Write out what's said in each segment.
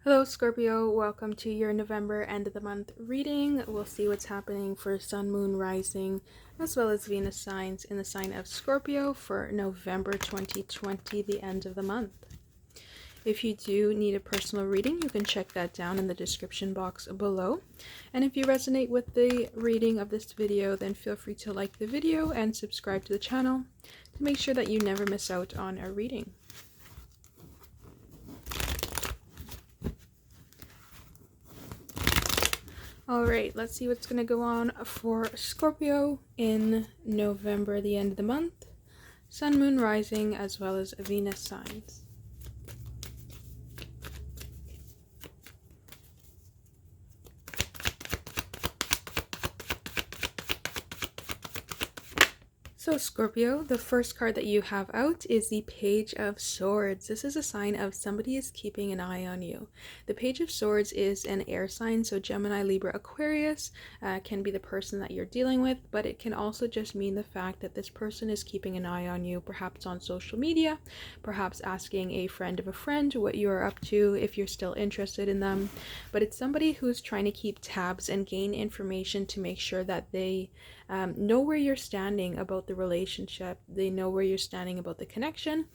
Hello Scorpio, welcome to your November end of the month reading. We'll see what's happening for Sun, Moon, Rising, as well as Venus signs in the sign of Scorpio for November 2020, the end of the month. If you do need a personal reading, you can check that down in the description box below. And if you resonate with the reading of this video, then feel free to like the video and subscribe to the channel to make sure that you never miss out on a reading. Alright, let's see what's going to go on for Scorpio in November, the end of the month. Sun, Moon, Rising, as well as Venus signs. So Scorpio, the first card that you have out is the Page of Swords. This is a sign of somebody is keeping an eye on you. The Page of Swords is an air sign, so Gemini, Libra, Aquarius can be the person that you're dealing with, but it can also just mean the fact that this person is keeping an eye on you, perhaps on social media, perhaps asking a friend of a friend what you are up to if you're still interested in them. But it's somebody who's trying to keep tabs and gain information to make sure that they know where you're standing about the relationship. They know where you're standing about the connection.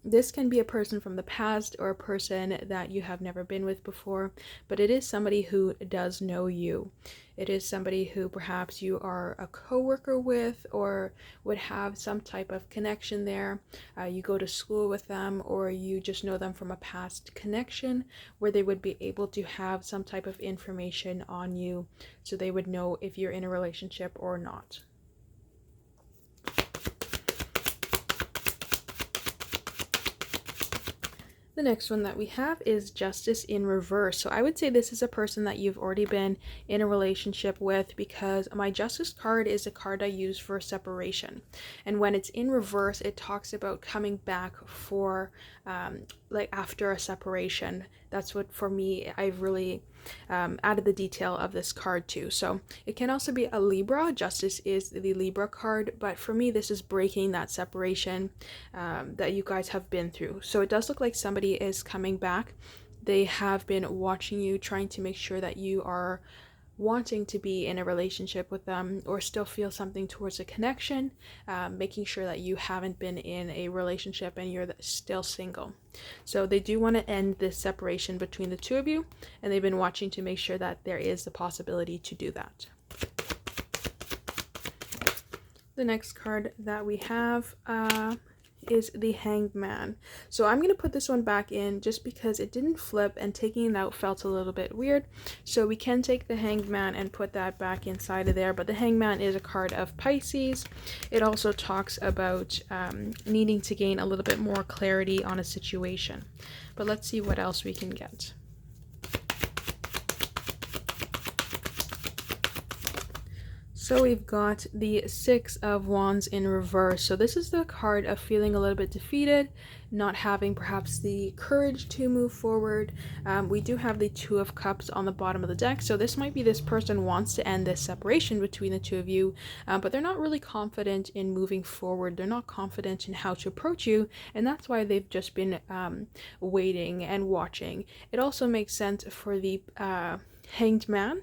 This can be a person from the past or a person that you have never been with before, but it is somebody who does know you. It is somebody who perhaps you are a co-worker with or would have some type of connection there. You go to school with them, or you just know them from a past connection where they would be able to have some type of information on you, so they would know if you're in a relationship or not. The next one that we have is Justice in reverse. So I would say this is a person that you've already been in a relationship with, because my Justice card is a card I use for separation. And when it's in reverse, it talks about coming back for like after a separation. That's what, for me, I've really added the detail of this card too. So it can also be a Libra. Justice is the Libra card, but for me this is breaking that separation that you guys have been through. So it does look like somebody is coming back. They have been watching you, trying to make sure that you are wanting to be in a relationship with them or still feel something towards a connection, making sure that you haven't been in a relationship and you're still single. So they do want to end this separation between the two of you, and they've been watching to make sure that there is the possibility to do that. The next card that we have is the Hanged Man. So I'm going to put this one back in just because it didn't flip and taking it out felt a little bit weird. So we can take the Hanged Man and put that back inside of there. But the Hanged Man is a card of Pisces. It also talks about needing to gain a little bit more clarity on a situation. But let's see what else we can get. So we've got the Six of Wands in reverse. So this is the card of feeling a little bit defeated, not having perhaps the courage to move forward. We do have the Two of Cups on the bottom of the deck. So this might be this person wants to end this separation between the two of you, but they're not really confident in moving forward. They're not confident in how to approach you, and that's why they've just been waiting and watching. It also makes sense for the Hanged Man,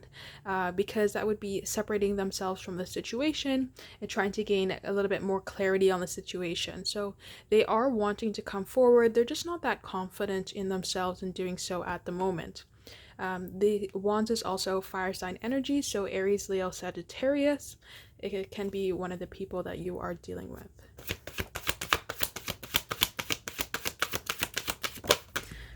because that would be separating themselves from the situation and trying to gain a little bit more clarity on the situation. So they are wanting to come forward. They're just not that confident in themselves in doing so at the moment. The Wands is also fire sign energy, so Aries, Leo, Sagittarius. It can be one of the people that you are dealing with.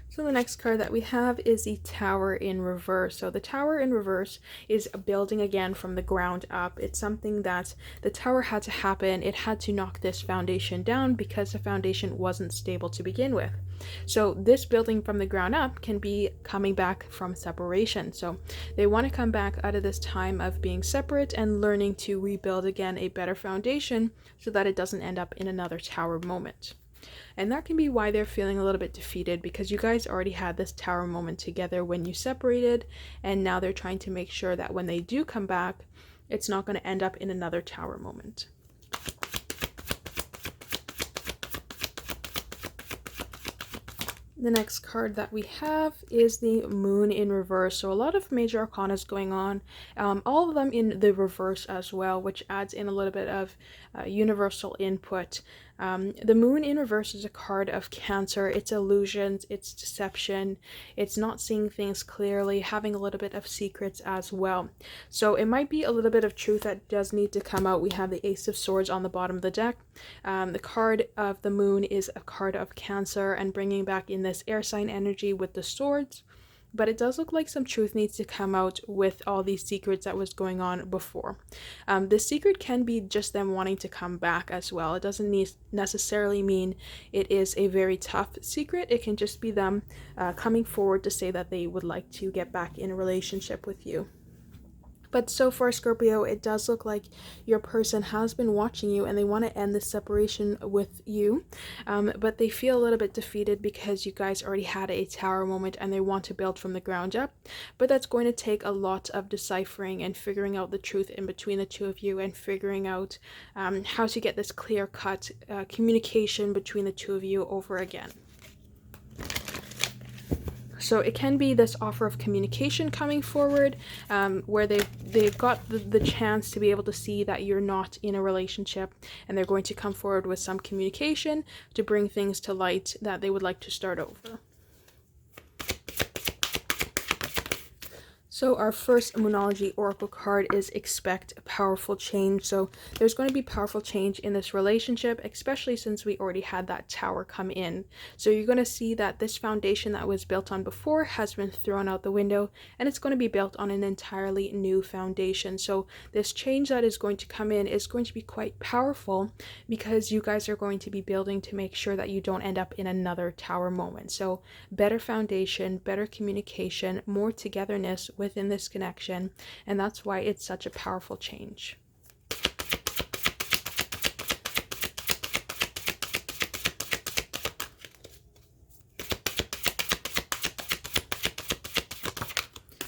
So the next card that we have is the Tower in reverse. So the Tower in reverse is building again from the ground up. It's something that the tower had to happen. It had to knock this foundation down because the foundation wasn't stable to begin with. So this building from the ground up can be coming back from separation. So they want to come back out of this time of being separate and learning to rebuild again a better foundation so that it doesn't end up in another tower moment. And that can be why they're feeling a little bit defeated, because you guys already had this tower moment together when you separated, and now they're trying to make sure that when they do come back, it's not going to end up in another tower moment. The next card that we have is the Moon in reverse. So a lot of major arcana is going on, all of them in the reverse as well, which adds in a little bit of universal input. The Moon in reverse is a card of Cancer. It's illusions, it's deception, it's not seeing things clearly, having a little bit of secrets as well. So it might be a little bit of truth that does need to come out. We have the Ace of Swords on the bottom of the deck. The card of the Moon is a card of Cancer and bringing back in this air sign energy with the swords. But it does look like some truth needs to come out with all these secrets that was going on before. This secret can be just them wanting to come back as well. It doesn't necessarily mean it is a very tough secret. It can just be them coming forward to say that they would like to get back in a relationship with you. But so far, Scorpio, it does look like your person has been watching you and they want to end this separation with you. But they feel a little bit defeated because you guys already had a tower moment and they want to build from the ground up. But that's going to take a lot of deciphering and figuring out the truth in between the two of you and figuring out how to get this clear-cut communication between the two of you over again. So it can be this offer of communication coming forward, where they've got the chance to be able to see that you're not in a relationship, and they're going to come forward with some communication to bring things to light that they would like to start over. So our first Moonology Oracle card is Expect Powerful Change. So there's going to be powerful change in this relationship, especially since we already had that tower come in. So you're going to see that this foundation that was built on before has been thrown out the window, and it's going to be built on an entirely new foundation. So this change that is going to come in is going to be quite powerful because you guys are going to be building to make sure that you don't end up in another tower moment. So better foundation, better communication, more togetherness within this connection, and that's why it's such a powerful change.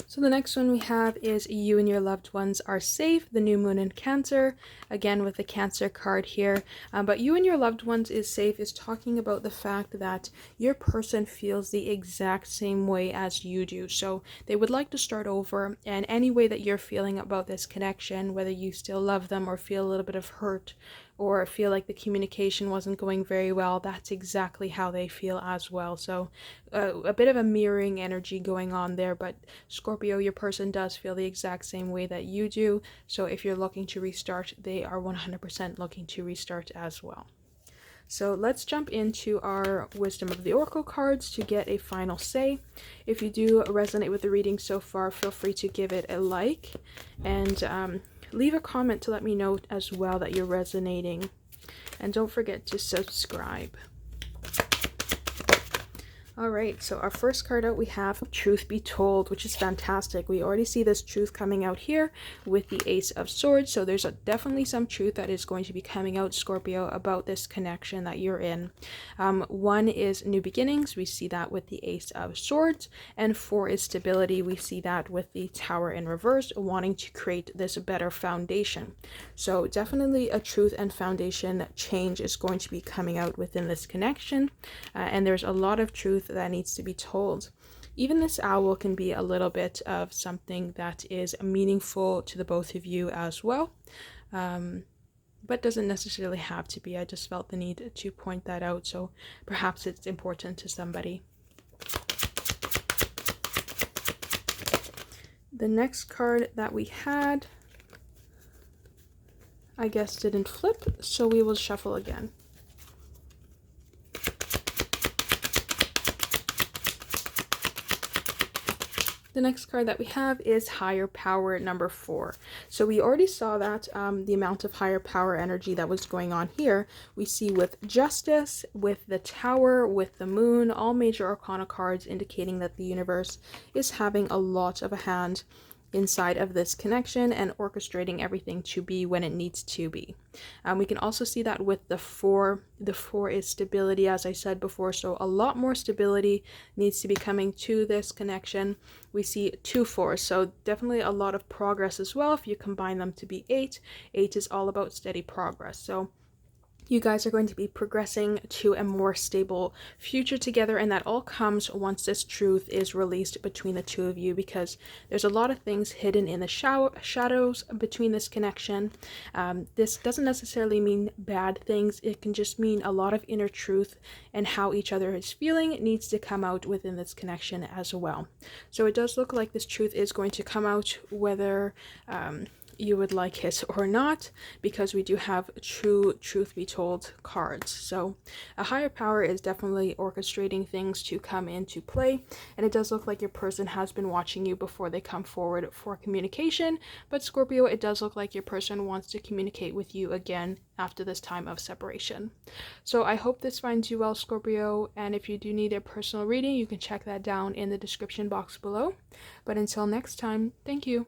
So the next one we have is You and Your Loved Ones Are Safe, the new moon in Cancer, again with the Cancer card here. But You and Your Loved Ones is safe is talking about the fact that your person feels the exact same way as you do. So they would like to start over, and any way that you're feeling about this connection, whether you still love them or feel a little bit of hurt or feel like the communication wasn't going very well, that's exactly how they feel as well. So a bit of a mirroring energy going on there, but Scorpio, your person does feel the exact same way that you do. So if you're looking to restart, they are 100% looking to restart as well. So let's jump into our Wisdom of the Oracle cards to get a final say. If you do resonate with the reading so far, feel free to give it a like and leave a comment to let me know as well that you're resonating. And don't forget to subscribe. Alright, so our first card out we have Truth Be Told, which is fantastic. We already see this truth coming out here with the Ace of Swords, so there's definitely some truth that is going to be coming out, Scorpio, about this connection that you're in. One is new beginnings, we see that with the Ace of Swords, and 4 is stability, we see that with the Tower in reverse, wanting to create this better foundation. So definitely a truth and foundation change is going to be coming out within this connection, and there's a lot of truth that needs to be told. Even this owl can be a little bit of something that is meaningful to the both of you as well, but doesn't necessarily have to be. I just felt the need to point that out, so perhaps it's important to somebody. The next card that we had, I guess, didn't flip, so we will shuffle again. The next card that we have is Higher Power number 4. So we already saw that the amount of higher power energy that was going on here, we see with Justice, with the Tower, with the Moon, all major arcana cards indicating that the universe is having a lot of a hand inside of this connection and orchestrating everything to be when it needs to be. We can also see that with the 4. The 4 is stability, as I said before, so a lot more stability needs to be coming to this connection. We see 2 4s, so definitely a lot of progress as well. If you combine them to be 8, 8 is all about steady progress. So You guys are going to be progressing to a more stable future together, and that all comes once this truth is released between the two of you, because there's a lot of things hidden in the shadows between this connection. This doesn't necessarily mean bad things. It can just mean a lot of inner truth, and how each other is feeling needs to come out within this connection as well. So it does look like this truth is going to come out whether you would like it or not, because we do have true truth be told cards. So a higher power is definitely orchestrating things to come into play, and it does look like your person has been watching you before they come forward for communication. But Scorpio, it does look like your person wants to communicate with you again after this time of separation. So I hope this finds you well, Scorpio, and if you do need a personal reading, you can check that down in the description box below. But until next time, thank you.